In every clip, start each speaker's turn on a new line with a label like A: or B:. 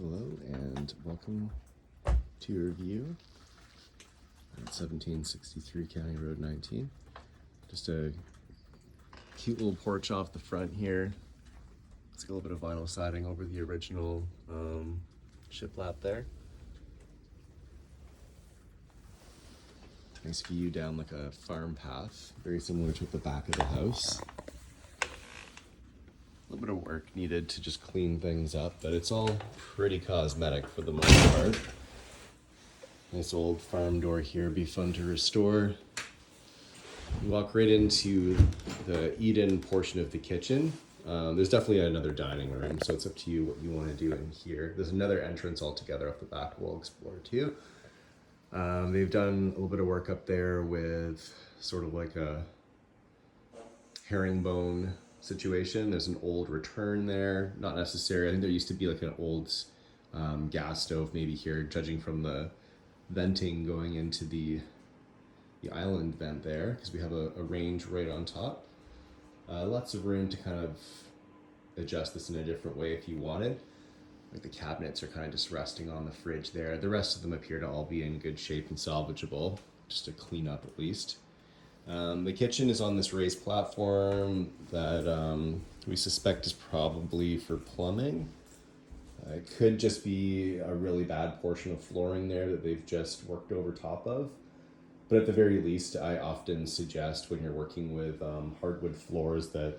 A: Hello and welcome to your review at 1763 County Road 19. Just a cute little porch off the front here. It's got a little bit of vinyl siding over the original shiplap there. Nice view down like a farm path, very similar to the back of the house. A little bit of work needed to just clean things up, but it's all pretty cosmetic for the most part. Nice old farm door here, be fun to restore. You walk right into the eat-in portion of the kitchen. There's definitely another dining room, so it's up to you what you want to do in here. There's another entrance altogether off the back we'll explore too. They've done a little bit of work up there with sort of like a herringbone situation. There's an old return there, not necessary. I think there used to be like an old gas stove maybe here, judging from the venting going into the island vent there, because we have a range right on top. Lots of room to kind of adjust this in a different way if you wanted. Like the cabinets are kind of just resting on the fridge there. The rest of them appear to all be in good shape and salvageable, just to clean up at least. The kitchen is on this raised platform that we suspect is probably for plumbing. It could just be a really bad portion of flooring there that they've just worked over top of. But at the very least, I often suggest when you're working with hardwood floors that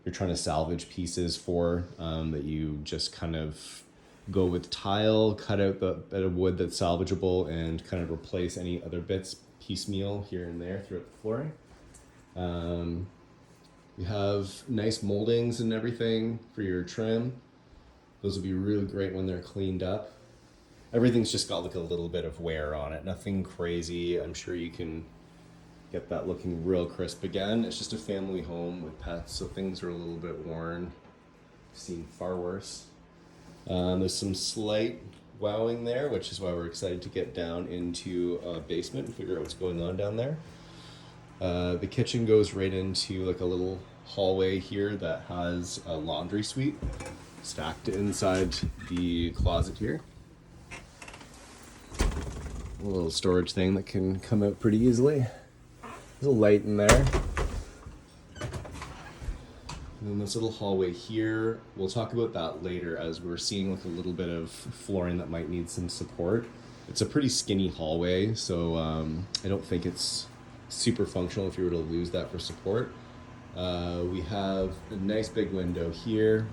A: you're trying to salvage pieces for, that you just kind of go with tile, cut out the bit of wood that's salvageable, and kind of replace any other bits piecemeal here and there throughout the flooring. You have nice moldings and everything for your trim. Those will be really great when they're cleaned up. Everything's just got like a little bit of wear on it, nothing crazy. I'm sure you can get that looking real crisp again. It's just a family home with pets, so things are a little bit worn. I've seen far worse. There's some slight wowing there, which is why we're excited to get down into a basement and figure out what's going on down there. The kitchen goes right into like a little hallway here that has a laundry suite stacked inside the closet here. A little storage thing that can come out pretty easily. There's a light in there. And then this little hallway here, we'll talk about that later as we're seeing like a little bit of flooring that might need some support. It's a pretty skinny hallway, so I don't think it's super functional if you were to lose that for support. We have a nice big window here.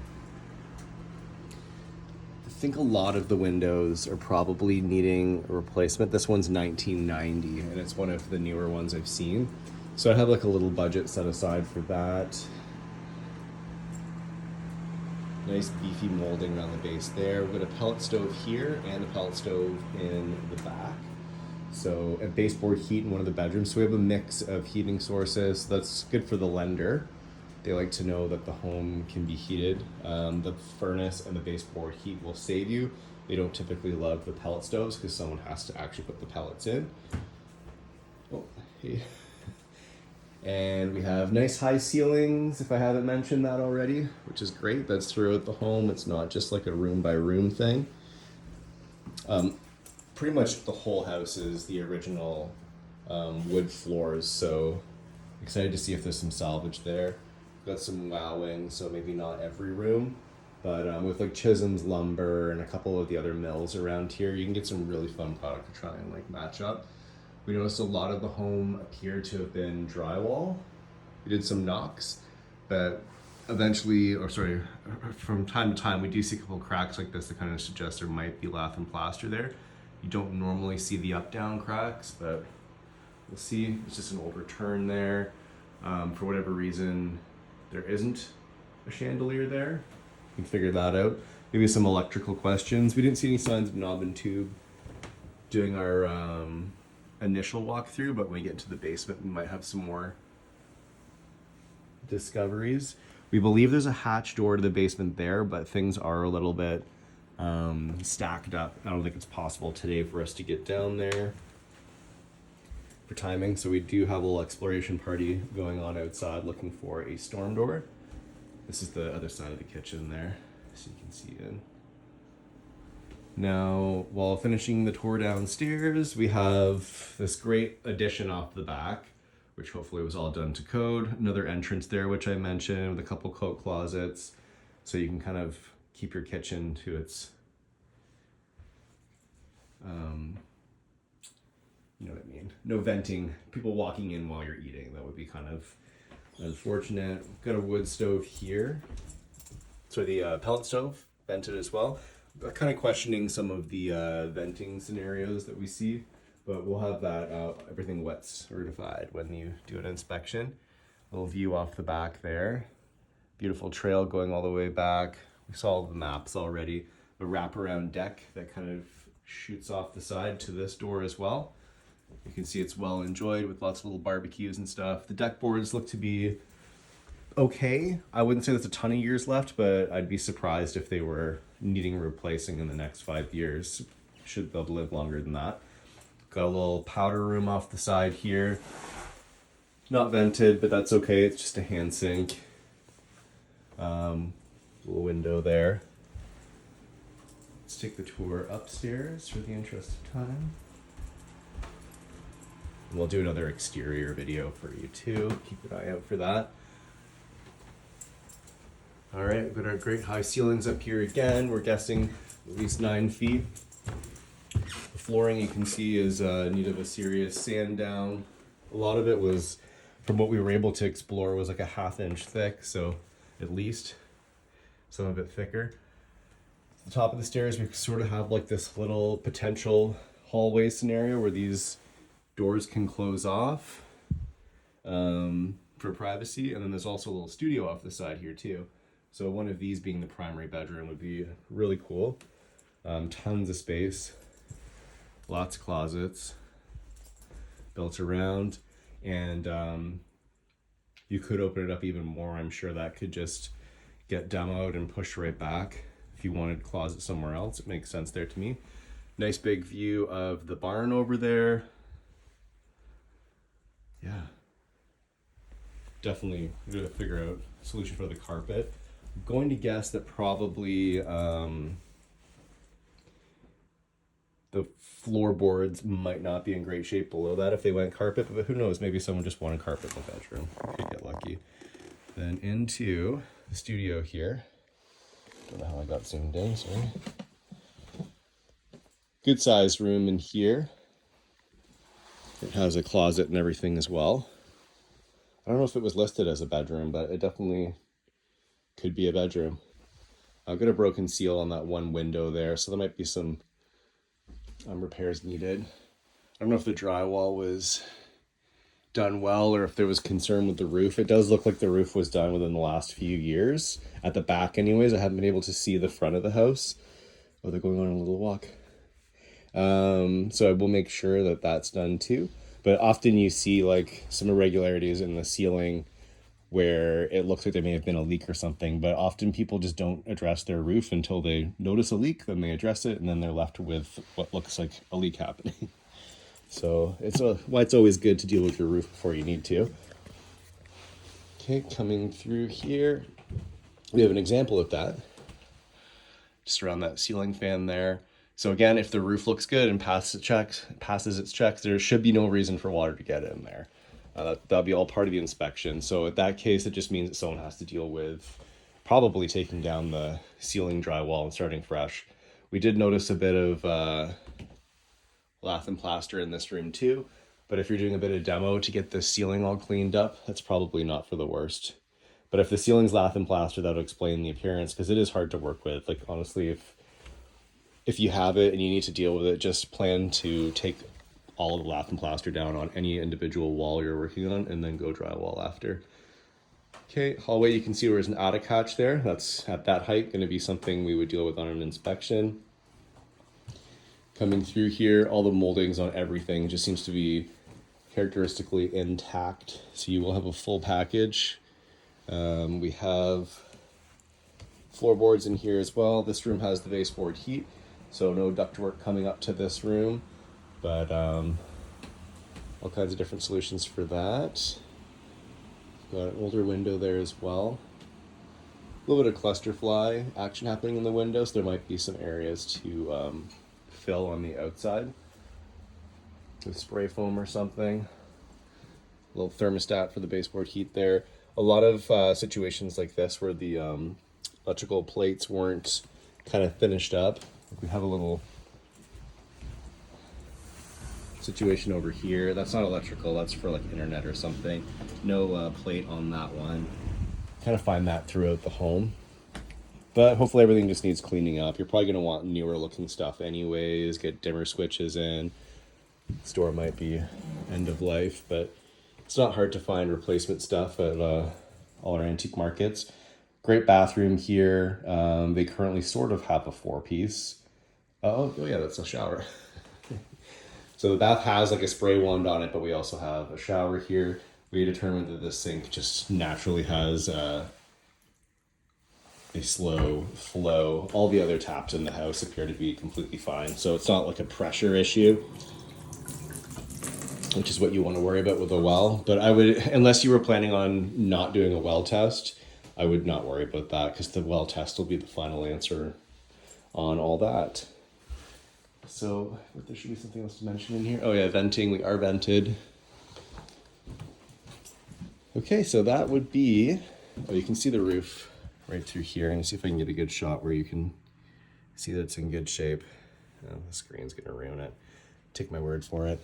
A: I think a lot of the windows are probably needing a replacement. This one's 1990 and it's one of the newer ones I've seen. So I have like a little budget set aside for that. Nice beefy molding around the base there. We've got a pellet stove here and a pellet stove in the back. So a baseboard heat in one of the bedrooms. So we have a mix of heating sources. That's good for the lender. They like to know that the home can be heated. The furnace and the baseboard heat will save you. They don't typically love the pellet stoves because someone has to actually put the pellets in. Oh, hey. And we have nice high ceilings, if I haven't mentioned that already, which is great. That's throughout the home. It's not just like a room by room thing. Pretty much the whole house is the original wood floors, so excited to see if there's some salvage there. Got some wowing, so maybe not every room, but with like Chisholm's lumber and a couple of the other mills around here, you can get some really fun product to try and like match up. We noticed a lot of the home appeared to have been drywall. We did some knocks, but eventually, from time to time, we do see a couple cracks like this that kind of suggest there might be lath and plaster there. You don't normally see the up-down cracks, but we'll see. It's just an old return there. For whatever reason, there isn't a chandelier there. You can figure that out. Maybe some electrical questions. We didn't see any signs of knob and tube doing our initial walkthrough, but when we get into the basement, we might have some more discoveries. We believe there's a hatch door to the basement there, but things are a little bit stacked up. I don't think it's possible today for us to get down there for timing, so we do have a little exploration party going on outside looking for a storm door. This is the other side of the kitchen there, so you can see in. Now, while finishing the tour downstairs, we have this great addition off the back, which hopefully was all done to code. Another entrance there, which I mentioned, with a couple coat closets, so you can kind of keep your kitchen to its, you know what I mean? No venting, people walking in while you're eating. That would be kind of unfortunate. Got a wood stove here. So the pellet stove, vented as well. Kind of questioning some of the venting scenarios that we see, but we'll have that everything wet certified when you do an inspection. Little view off the back there. Beautiful trail going all the way back. We saw the maps already. A wraparound deck that kind of shoots off the side to this door as well. You can see it's well enjoyed with lots of little barbecues and stuff. The deck boards look to be okay. I wouldn't say there's a ton of years left, but I'd be surprised if they were needing replacing in the next 5 years. Should be able to live longer than that. Got a little powder room off the side here. Not vented, but that's okay. It's just a hand sink. Little window there. Let's take the tour upstairs for the interest of time. We'll do another exterior video for you too. Keep an eye out for that. All right, we've got our great high ceilings up here again. We're guessing at least 9 feet. The flooring you can see is in need of a serious sand down. A lot of it was, from what we were able to explore, was like a 1/2 inch thick, so at least some of it thicker. At the top of the stairs, we sort of have like this little potential hallway scenario where these doors can close off for privacy, and then there's also a little studio off the side here too. So one of these being the primary bedroom would be really cool. Tons of space, lots of closets built around, and you could open it up even more. I'm sure that could just get demoed and pushed right back. If you wanted closet somewhere else, it makes sense there to me. Nice big view of the barn over there. Yeah. Definitely gonna figure out a solution for the carpet. I'm going to guess that probably the floorboards might not be in great shape below that if they went carpet, but who knows, maybe someone just wanted carpet in the bedroom. Could get lucky. Then into the studio here. Don't know how I got zoomed in, sorry. Good sized room in here. It has a closet and everything as well. I don't know if it was listed as a bedroom, but it definitely could be a bedroom. I've got a broken seal on that one window there, so there might be some repairs needed. I don't know if the drywall was done well or if there was concern with the roof. It does look like the roof was done within the last few years. At the back anyways, I haven't been able to see the front of the house. Oh, they're going on a little walk. So I will make sure that that's done too. But often you see like some irregularities in the ceiling where it looks like there may have been a leak or something, but often people just don't address their roof until they notice a leak, then they address it, and then they're left with what looks like a leak happening. So it's why it's always good to deal with your roof before you need to. Okay, coming through here, we have an example of that. Just around that ceiling fan there. So again, if the roof looks good and passes its checks, there should be no reason for water to get in there. That'll be all part of the inspection. So in that case, it just means that someone has to deal with probably taking down the ceiling drywall and starting fresh. We did notice a bit of lath and plaster in this room too, but if you're doing a bit of demo to get the ceiling all cleaned up, that's probably not for the worst. But if the ceiling's lath and plaster, that'll explain the appearance, because it is hard to work with. Like honestly, if you have it and you need to deal with it, just plan to take all of the lath and plaster down on any individual wall you're working on and then go drywall after. Okay, hallway, you can see there's an attic hatch there. That's at that height going to be something we would deal with on an inspection. Coming through here, all the moldings on everything just seems to be characteristically intact. So you will have a full package. We have floorboards in here as well. This room has the baseboard heat, so no ductwork coming up to this room, but all kinds of different solutions for that. Got an older window there as well. little bit of cluster fly action happening in the window, so there might be some areas to fill on the outside with spray foam or something. A little thermostat for the baseboard heat there. A lot of situations like this where the electrical plates weren't kind of finished up. We have a little situation over here. That's not electrical, that's for like internet or something. No plate on that one. Kind of find that throughout the home. But hopefully everything just needs cleaning up. You're probably going to want newer looking stuff anyways. Get dimmer switches in. Store might be end of life, but it's not hard to find replacement stuff at all our antique markets. Great bathroom here. They currently sort of have a 4-piece. Oh yeah, that's a shower. So the bath has like a spray wand on it, but we also have a shower here. We determined that the sink just naturally has a slow flow. All the other taps in the house appear to be completely fine. So it's not like a pressure issue, which is what you want to worry about with a well. But I would, unless you were planning on not doing a well test, I would not worry about that because the well test will be the final answer on all that. So there should be something else to mention in here. Oh yeah, venting, we are vented. Okay, so that would be, oh, you can see the roof right through here. And see if I can get a good shot where you can see that it's in good shape. Oh, the screen's gonna ruin it. Take my word for it.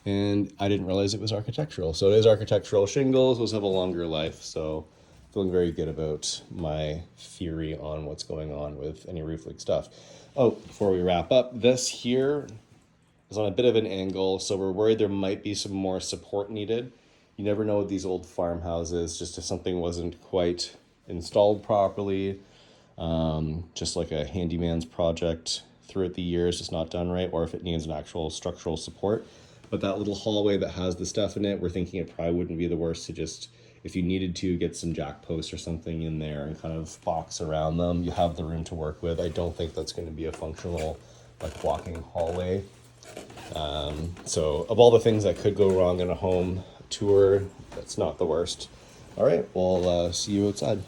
A: And I didn't realize it was architectural. So it is architectural shingles, those have a longer life. So feeling very good about my theory on what's going on with any roof leak stuff. Oh, before we wrap up, this here is on a bit of an angle. So we're worried there might be some more support needed. You never know with these old farmhouses, just if something wasn't quite installed properly, just like a handyman's project throughout the years, just not done right, or if it needs an actual structural support. But that little hallway that has the stuff in it, we're thinking it probably wouldn't be the worst to just, if you needed to, get some jack posts or something in there and kind of box around them. You have the room to work with. I don't think that's going to be a functional, like, walking hallway. So of all the things that could go wrong in a home tour, that's not the worst. All right, well, see you outside.